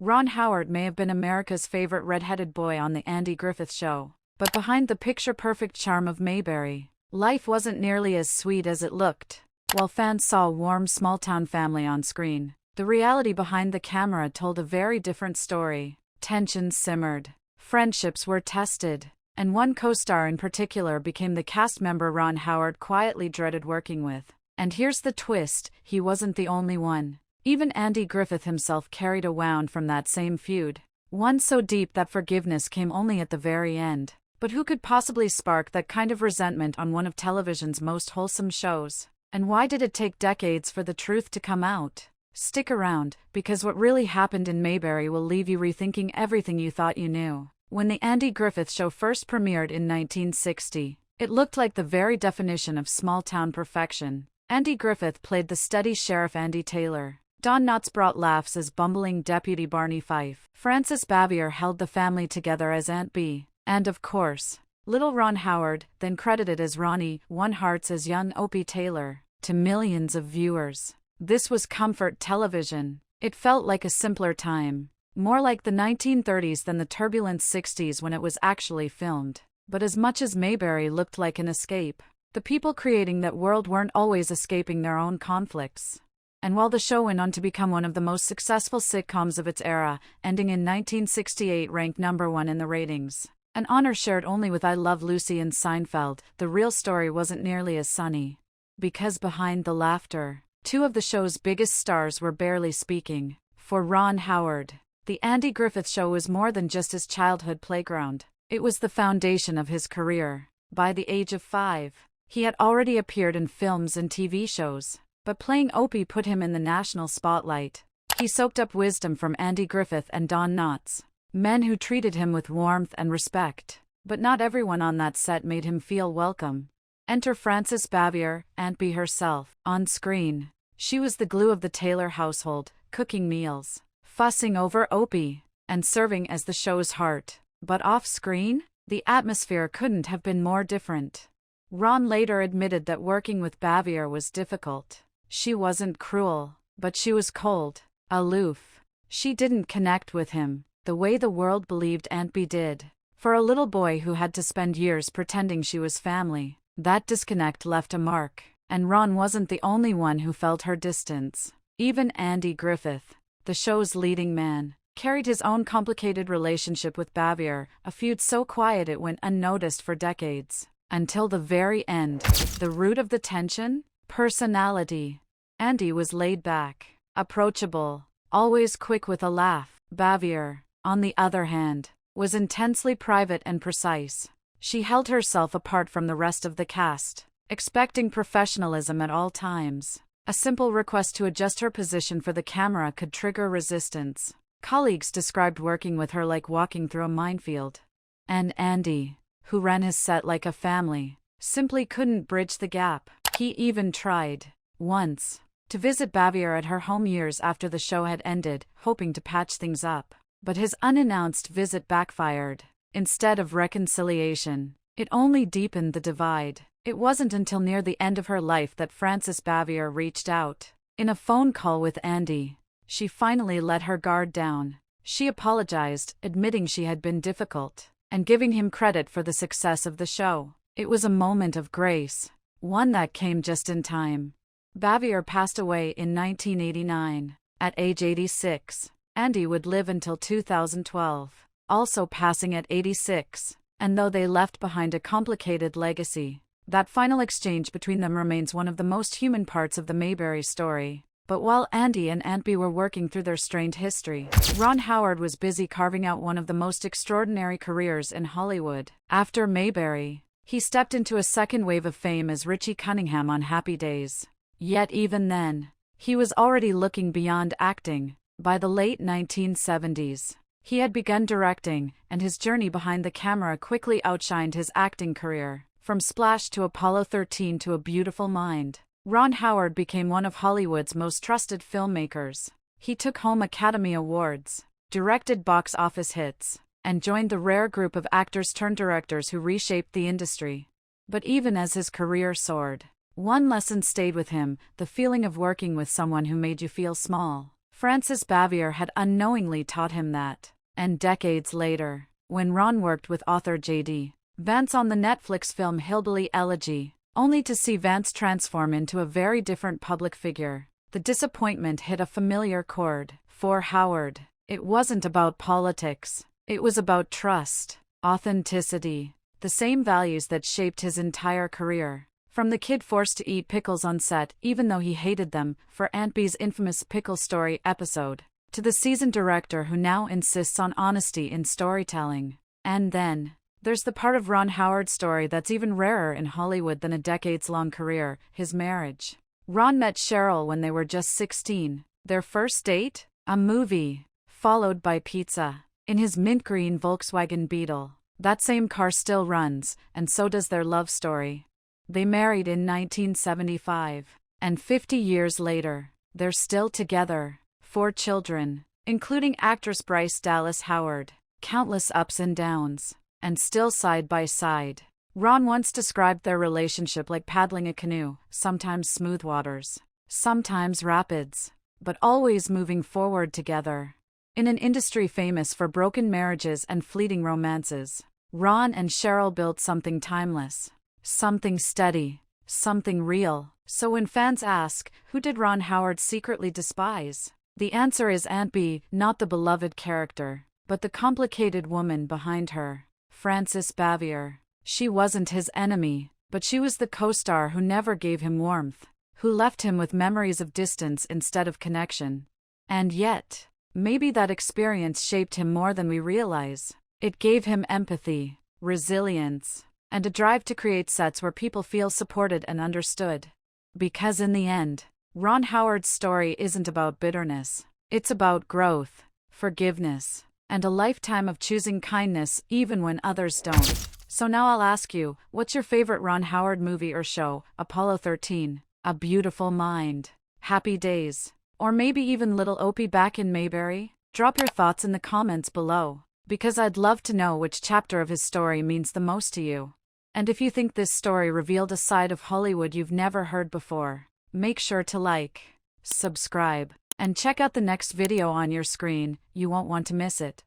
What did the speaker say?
Ron Howard may have been America's favorite red-headed boy on the Andy Griffith Show, but behind the picture-perfect charm of Mayberry, life wasn't nearly as sweet as it looked. While fans saw a warm small-town family on screen, the reality behind the camera told a very different story. Tensions simmered, friendships were tested, and one co-star in particular became the cast member Ron Howard quietly dreaded working with. And here's the twist, he wasn't the only one. Even Andy Griffith himself carried a wound from that same feud, one so deep that forgiveness came only at the very end. But who could possibly spark that kind of resentment on one of television's most wholesome shows? And why did it take decades for the truth to come out? Stick around, because what really happened in Mayberry will leave you rethinking everything you thought you knew. When the Andy Griffith Show first premiered in 1960, it looked like the very definition of small-town perfection. Andy Griffith played the steady Sheriff Andy Taylor. Don Knotts brought laughs as bumbling Deputy Barney Fife. Frances Bavier held the family together as Aunt Bee. And of course, little Ron Howard, then credited as Ronnie, won hearts as young Opie Taylor. To millions of viewers, this was comfort television. It felt like a simpler time, more like the 1930s than the turbulent 60s when it was actually filmed. But as much as Mayberry looked like an escape, the people creating that world weren't always escaping their own conflicts. And while the show went on to become one of the most successful sitcoms of its era, ending in 1968 ranked #1 in the ratings, an honor shared only with I Love Lucy and Seinfeld, the real story wasn't nearly as sunny. Because behind the laughter, two of the show's biggest stars were barely speaking. For Ron Howard, the Andy Griffith Show was more than just his childhood playground. It was the foundation of his career. By the age of 5, he had already appeared in films and TV shows, but playing Opie put him in the national spotlight. He soaked up wisdom from Andy Griffith and Don Knotts, men who treated him with warmth and respect. But not everyone on that set made him feel welcome. Enter Frances Bavier, Aunt Bee herself. On screen, she was the glue of the Taylor household, cooking meals, fussing over Opie, and serving as the show's heart. But off-screen, the atmosphere couldn't have been more different. Ron later admitted that working with Bavier was difficult. She wasn't cruel, but she was cold, aloof. She didn't connect with him the way the world believed Aunt Bee did. For a little boy who had to spend years pretending she was family, that disconnect left a mark. And Ron wasn't the only one who felt her distance. Even Andy Griffith, the show's leading man, carried his own complicated relationship with Bavier, a feud so quiet it went unnoticed for decades. Until the very end. The root of the tension? Personality. Andy was laid back, approachable, always quick with a laugh. Bavier, on the other hand, was intensely private and precise. She held herself apart from the rest of the cast, expecting professionalism at all times. A simple request to adjust her position for the camera could trigger resistance. Colleagues described working with her like walking through a minefield. And Andy, who ran his set like a family, simply couldn't bridge the gap. He even tried, once, to visit Bavier at her home years after the show had ended, hoping to patch things up. But his unannounced visit backfired. Instead of reconciliation, it only deepened the divide. It wasn't until near the end of her life that Frances Bavier reached out. In a phone call with Andy, she finally let her guard down. She apologized, admitting she had been difficult, and giving him credit for the success of the show. It was a moment of grace, one that came just in time. Bavier passed away in 1989. At age 86, Andy would live until 2012, also passing at 86. And though they left behind a complicated legacy, that final exchange between them remains one of the most human parts of the Mayberry story. But while Andy and Aunt Bee were working through their strained history, Ron Howard was busy carving out one of the most extraordinary careers in Hollywood. After Mayberry, he stepped into a second wave of fame as Richie Cunningham on Happy Days. Yet even then, he was already looking beyond acting. By the late 1970s, he had begun directing, and his journey behind the camera quickly outshined his acting career. From Splash to Apollo 13 to A Beautiful Mind, Ron Howard became one of Hollywood's most trusted filmmakers. He took home Academy Awards, directed box office hits, and joined the rare group of actors-turned-directors who reshaped the industry. But even as his career soared, one lesson stayed with him: the feeling of working with someone who made you feel small. Francis Bavier had unknowingly taught him that. And decades later, when Ron worked with author J.D. Vance on the Netflix film Hillbilly Elegy, only to see Vance transform into a very different public figure, the disappointment hit a familiar chord. For Howard, it wasn't about politics. It was about trust, authenticity, the same values that shaped his entire career. From the kid forced to eat pickles on set even though he hated them for Aunt Bee's infamous Pickle Story episode, to the seasoned director who now insists on honesty in storytelling. And then, there's the part of Ron Howard's story that's even rarer in Hollywood than a decades-long career, his marriage. Ron met Cheryl when they were just 16. Their first date? A movie, followed by pizza. In his mint green Volkswagen Beetle. That same car still runs, and so does their love story. They married in 1975, and 50 years later, they're still together. 4 children, including actress Bryce Dallas Howard, countless ups and downs, and still side by side. Ron once described their relationship like paddling a canoe, sometimes smooth waters, sometimes rapids, but always moving forward together. In an industry famous for broken marriages and fleeting romances, Ron and Cheryl built something timeless, something steady, something real. So when fans ask, who did Ron Howard secretly despise? The answer is Aunt Bee, not the beloved character, but the complicated woman behind her, Frances Bavier. She wasn't his enemy, but she was the co-star who never gave him warmth, who left him with memories of distance instead of connection. And yet, maybe that experience shaped him more than we realize. It gave him empathy, resilience, and a drive to create sets where people feel supported and understood. Because in the end, Ron Howard's story isn't about bitterness. It's about growth, forgiveness, and a lifetime of choosing kindness even when others don't. So now I'll ask you, what's your favorite Ron Howard movie or show? Apollo 13, A Beautiful Mind, Happy Days, or maybe even Little Opie back in Mayberry? Drop your thoughts in the comments below, because I'd love to know which chapter of his story means the most to you. And if you think this story revealed a side of Hollywood you've never heard before, make sure to like, subscribe, and check out the next video on your screen. You won't want to miss it.